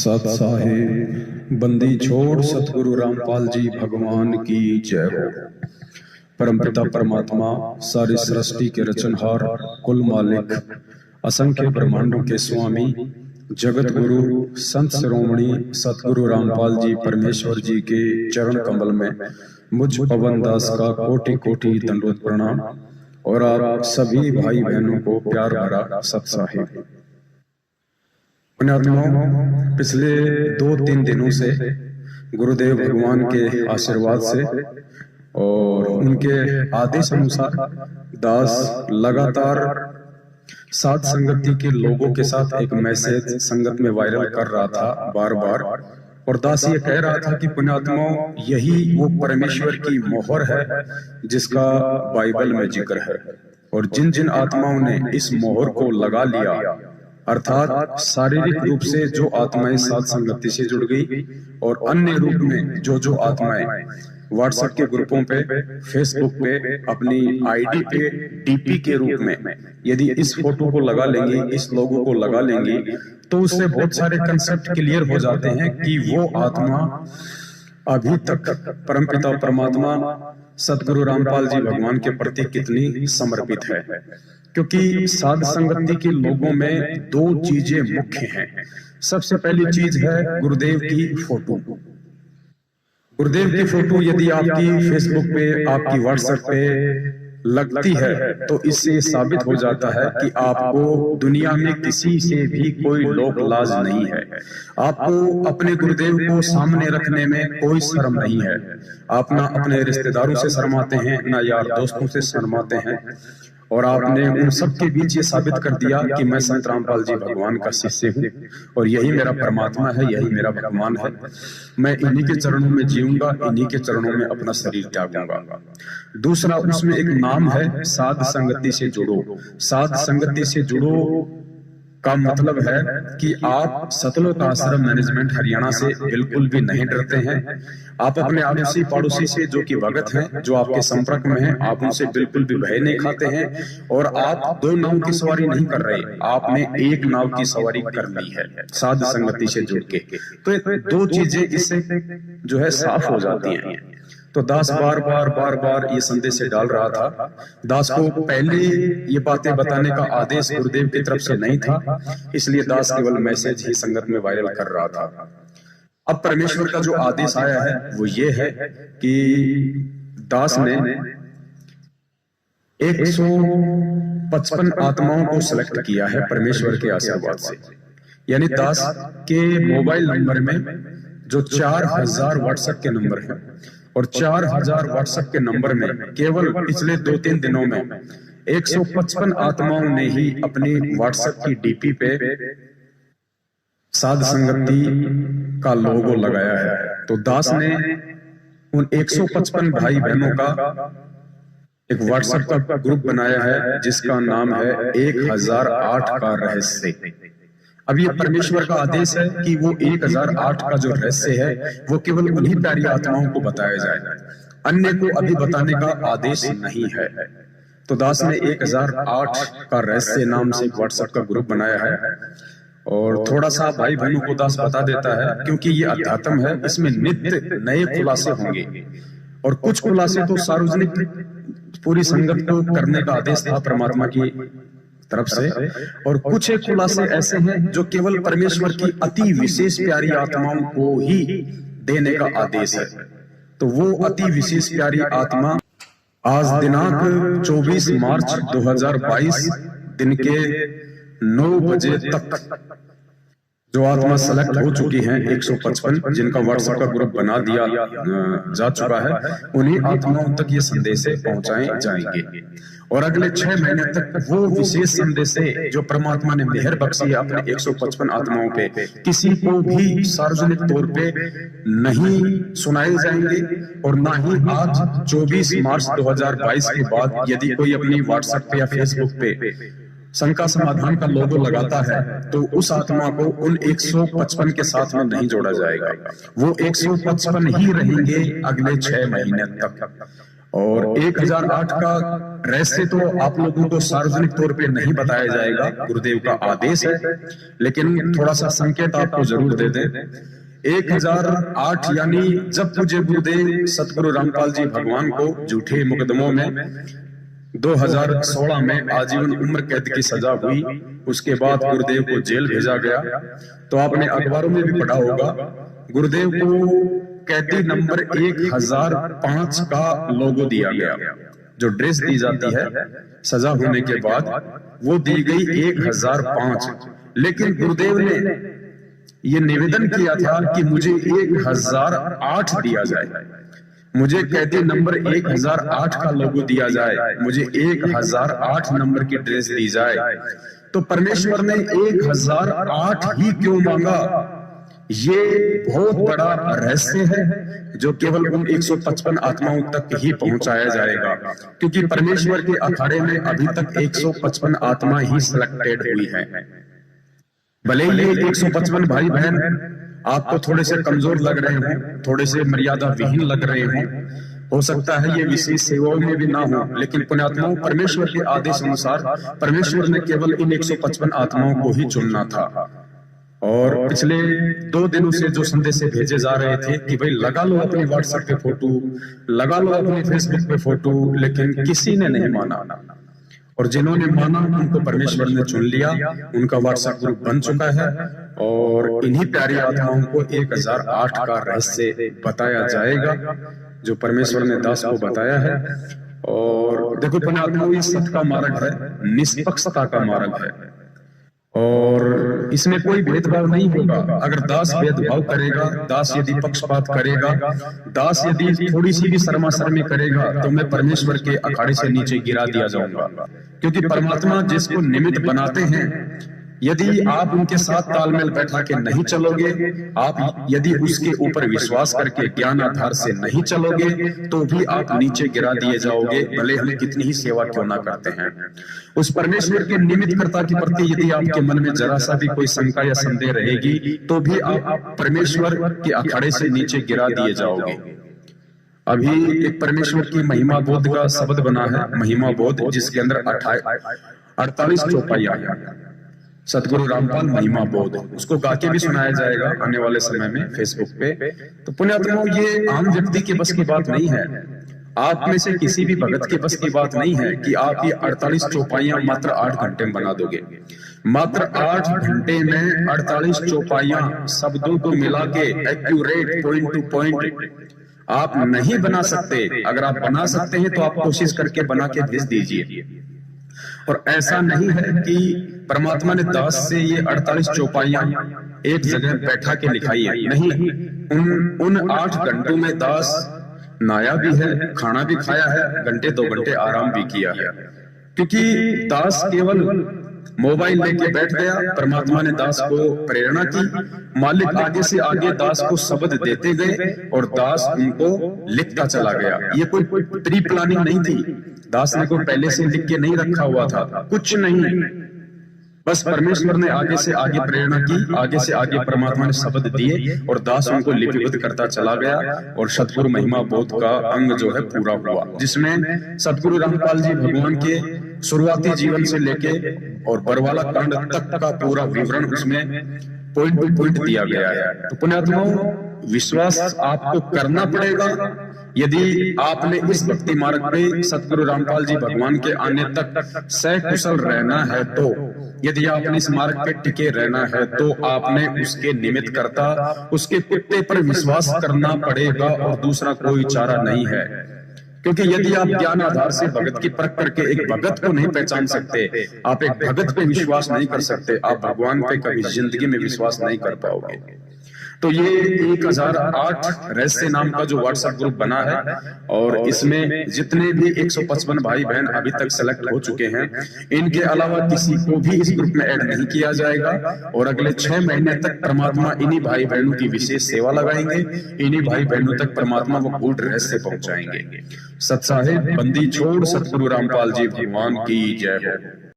सत साहिब बंदी छोड़ सतगुरु रामपाल जी भगवान की जय हो। परमपिता परमात्मा सारी सृष्टि के रचनहार, कुल मालिक, असंख्य ब्रह्मांडों के स्वामी, जगत गुरु संत शिरोमणि सतगुरु रामपाल जी परमेश्वर जी के चरण कमल में मुझ पवन दास का कोटि कोटि दंडवत प्रणाम और आप सभी भाई बहनों को प्यार भरा सत साहिब। पुण्यात्माओं, पिछले 2-3 दिनों से गुरुदेव भगवान के आशीर्वाद से और उनके आदेश अनुसार दास लगातार साध संगति के लोगों के साथ एक मैसेज संगत में वायरल कर रहा था बार बार, और दास ये कह रहा था कि पुण्यात्माओं, यही वो परमेश्वर की मोहर है जिसका बाइबल में जिक्र है, और जिन जिन आत्माओं ने इस मोहर को लगा लिया, अर्थात शारीरिक रूप से जो आत्माएं साध संगति से जुड़ गई और अन्य रूप में जो आत्माएं व्हाट्सएप के ग्रुपों पे, फेसबुक पे, अपनी आईडी पे डीपी के रूप में यदि इस फोटो को लगा लेंगी, इस लोगो को लगा लेंगी, तो उससे बहुत सारे कंसेप्ट क्लियर हो जाते हैं कि वो आत्मा अभी तक परमपिता परमात्मा सतगुरु रामपाल जी भगवान के प्रति कितनी समर्पित है। क्योंकि साध संगति के लोगों में 2 चीजें मुख्य हैं। सबसे पहली चीज है गुरुदेव की फोटो। गुरुदेव की फोटो यदि आपकी फेसबुक पे, आपकी व्हाट्सएप पे लगती है तो इससे साबित हो जाता है कि आपको दुनिया में किसी से भी कोई लोक लाज नहीं है। आपको अपने गुरुदेव को सामने रखने में कोई शर्म नहीं है। आप ना अपने रिश्तेदारों से शर्माते हैं, ना यार दोस्तों से शर्माते हैं, और आपने उन सब के बीच ये साबित कर दिया कि मैं संत रामपाल जी भगवान का शिष्य हूँ और यही मेरा परमात्मा है, यही मेरा भगवान है। मैं इन्हीं के चरणों में जीऊंगा, इन्हीं के चरणों में अपना शरीर त्यागूंगा। दूसरा, उसमें एक नाम है साध संगति से जुड़ो। साध संगति से जुड़ो का मतलब है कि आप सतलोक आश्रम मैनेजमेंट हरियाणा से बिल्कुल भी नहीं डरते हैं। आप अपने आड़ोसी पड़ोसी से जो कि भगत हैं, जो आपके संपर्क में हैं, आप उनसे बिल्कुल भी भय नहीं खाते हैं, और आप 2 नाव की सवारी नहीं कर रहे, आपने एक नाव की सवारी कर ली है साध संगति से जुड़ के। तो 2 चीजें इससे जो है साफ हो जाती हैं। तो दास बार बार ये संदेश डाल रहा था। दास को पहले ये बातें बताने का आदेश गुरुदेव की तरफ से नहीं था, इसलिए दास केवल मैसेज ही संगत में वायरल कर रहा था। अब परमेश्वर का जो आदेश आया है वो ये है कि दास ने 155 आत्माओं को सिलेक्ट किया है परमेश्वर के आशीर्वाद से। यानी दास के मोबाइल नंबर में जो 4000 व्हाट्सएप के नंबर हैं, और 4000 व्हाट्सएप के नंबर में केवल पिछले 2-3 दिनों में 155 आत्माओं ने ही अपनी व्हाट्सएप की डीपी पे साध संगति का लोगो लगाया है। तो दास ने उन 155 भाई बहनों का एक व्हाट्सएप का ग्रुप बनाया है जिसका नाम है 1008 का रहस्य। अब ये परमेश्वर का आदेश है कि वो 1008 का जो रहस्य है वो केवल उन्हीं प्यारी आत्माओं को बताया जाए, अन्य को अभी बताने का आदेश नहीं है। तो दास ने 1008 का रहस्य नाम से एक व्हाट्सएप का ग्रुप बनाया है, और थोड़ा सा भाई बहनों को दास बता देता है क्योंकि ये अध्यात्म है, इसमें नित्य नए खुलासे होंगे, और कुछ खुलासे तो सार्वजनिक पूरी संगत को करने का आदेश था परमात्मा की तरफ से, और कुछ एक खुलासे ऐसे हैं जो केवल परमेश्वर की अति विशेष प्यारी आत्माओं को ही देने का आदेश है। तो वो अति विशेष प्यारी आत्मा आज दिनांक 24 मार्च 2022 दिन के 9 बजे तक जो आत्मा सेलेक्ट हो चुकी हैं 155, जिनका व्हाट्सएप का ग्रुप बना दिया जा चुका है, उन्हीं आत्माओं तक ये संदेश पहुंचाए जाएंगे। और अगले 6 महीने तक वो विशेष संदेश जो परमात्मा ने मेहर बख्शी है अपने 155 आत्माओं पे, किसी को भी सार्वजनिक तौर पे नहीं सुनाए जाएंगे, और ना ही आज 24 मार्च 2022 के बाद यदि कोई अपनी व्हाट्सएप पे या फेसबुक पे शंका समाधान का लोगो लगाता है तो उस आत्मा को उन 155 के साथ में नहीं जोड़ा जाएगा। वो 155 ही रहेंगे अगले 6 महीने तक। और 1008 का रहस्य तो आप लोगों को सार्वजनिक तौर पे नहीं बताया जाएगा, गुरुदेव का आदेश है, लेकिन थोड़ा सा संकेत आपको जरूर दे दें। 1008 यानी जब मुझे गुरुदेव सतगुरु रामपाल जी भगवान को झूठे मुकदमों में 2016 में आजीवन उम्र कैद की सजा हुई, उसके बाद गुरुदेव को जेल भेजा गया। तो आपने अखबारों में भी पढ़ा होगा, गुरुदेव को कैदी नंबर 1005 का लोगो दिया गया। जो ड्रेस दी जाती है सजा होने के बाद, वो दी गई 1005। लेकिन गुरुदेव ने ये निवेदन किया था कि मुझे 1008 दिया जाए, मुझे कैदी नंबर 1008 का लोगो दिया जाए, मुझे 1008 नंबर की ड्रेस दी जाए। तो परमेश्वर ने 1008 ही क्यों मांगा, ये बहुत बड़ा रहस्य है जो केवल उन 155 आत्माओं तक ही पहुंचाया जाएगा, क्योंकि परमेश्वर के अखाड़े में अभी तक 155 आत्मा ही सिलेक्टेड हुई है। भले ही 155 भाई बहन आपको थोड़े से कमजोर लग रहे हों, थोड़े से मर्यादा विहीन लग रहे हों, हो सकता है ये विशेष सेवाओं में भी ना हो, लेकिन पुण्यात्माओं, परमेश्वर के आदेश अनुसार परमेश्वर ने केवल इन 155 आत्माओं को ही चुनना था। और पिछले 2 दिनों से जो संदेश भेजे जा रहे थे कि भाई लगा लो अपने व्हाट्सएप पे फोटो, लगा लो अपने फेसबुक पे फोटो, लेकिन किसी ने नहीं माना। और जिन्होंने माना उनको परमेश्वर ने चुन लिया, उनका व्हाट्सएप ग्रुप बन चुका है। और इन्हीं प्यारी आत्माओं को 1008 का रहस्य बताया जाएगा जो परमेश्वर ने दास को बताया है। और देखो पुण्यात्माओं, ये सत्य का मार्ग है, निष्पक्षता का मार्ग है, और इसमें कोई भेदभाव नहीं होगा। अगर दास भेदभाव करेगा, दास यदि पक्षपात करेगा, दास यदि थोड़ी सी भी शर्माशर्मी करेगा, तो मैं परमेश्वर के अखाड़े से नीचे गिरा दिया जाऊंगा। क्योंकि परमात्मा जिसको निमित्त बनाते हैं, यदि आप उनके साथ तालमेल बैठा के नहीं चलोगे, आप यदि उसके ऊपर विश्वास करके ज्ञान आधार से नहीं चलोगे, तो भी आप नीचे गिरा दिए जाओगे, भले हम कितनी ही सेवा क्यों ना करते हैं। उस परमेश्वर के निमित्त कर्ता के प्रति यदि आपके मन में जरा सा भी कोई शंका या संदेह रहेगी, तो भी आप परमेश्वर के अखाड़े से नीचे गिरा दिए जाओगे। अभी एक परमेश्वर की महिमा बोध का शब्द बना है, महिमा बोध, जिसके अंदर 48 चौपाइयां हैं। सतगुरु रामपाल महिमा बोध, उसको गा के भी सुनाया जाएगा आने वाले समय में फेसबुक पे। तो पुण्यात्माओं, ये आम व्यक्ति के बस की बात नहीं है, आप में से किसी भी भगत के बस की बात नहीं है कि आप ये 48 चौपाइयां मात्र 8 घंटे में बना दोगे। मात्र 8 घंटे में 48 चौपाइयां शब्दों को मिला के एक्यूरेट, पॉइंट टू पॉइंट आप नहीं बना सकते। अगर आप बना सकते हैं तो आप कोशिश करके बना के भेज दीजिए। और ऐसा नहीं है कि परमात्मा ने दास से ये 48 चौपाइयां एक जगह बैठा के लिखाई है, नहीं। उन 8 घंटों में दास नहाया भी है, खाना भी खाया है, घंटे 2 घंटे आराम भी किया है। क्योंकि दास केवल मोबाइल लेके बैठ गया, परमात्मा ने दास को प्रेरणा की, मालिक आगे से आगे दास को शब्द देते गए और दास उनको लिखता चला गया। ये कोई प्री प्लानिंग नहीं थी, दास ने कोई पहले से लिख के नहीं रखा हुआ था, कुछ नहीं। बस परमेश्वर ने आगे से आगे प्रेरणा की, आगे से आगे परमात्मा ने शब्द दिए और दास उनको लिपिबद्ध करता चला गया। और सतगुरु महिमा बोध का अंग जो है पूरा हुआ, जिसमें सतगुरु रामपाल जी भगवान के शुरुआती जीवन से लेके और बरवाला कांड तक का पूरा विवरण उसमें पॉइंट टू पॉइंट दिया गया है। तो पुण्यात्माओं, विश्वास आपको करना पड़ेगा। यदि आपने इस भक्ति मार्ग पे सतगुरु रामपाल जी भगवान के आने तक सकुशल रहना है, तो यदि आपने इस मार्ग पे टिके रहना है, तो आपने उसके निमित्त करता, उसके कुत्ते पर विश्वास करना पड़ेगा और दूसरा कोई चारा नहीं है। क्योंकि यदि आप ज्ञान आधार से भगत की परख करके एक भगत को नहीं पहचान सकते, आप एक भगत पे विश्वास नहीं कर सकते, आप भगवान पे कभी जिंदगी में विश्वास नहीं कर पाओगे। तो ये 1008 रहस्य नाम का जो व्हाट्सएप ग्रुप बना है, और इसमें जितने भी 155 भाई बहन अभी तक सेलेक्ट हो चुके हैं, इनके अलावा किसी को भी इस ग्रुप में ऐड नहीं किया जाएगा। और अगले 6 महीने तक परमात्मा इन्हीं भाई बहनों की विशेष सेवा लगाएंगे, इन्हीं भाई बहनों तक परमात्मा वो गूढ़ रहस्य पहुंचाएंगे। सत साहिब बंदी छोड़ सतगुरु रामपाल जी भगवान की जय हो।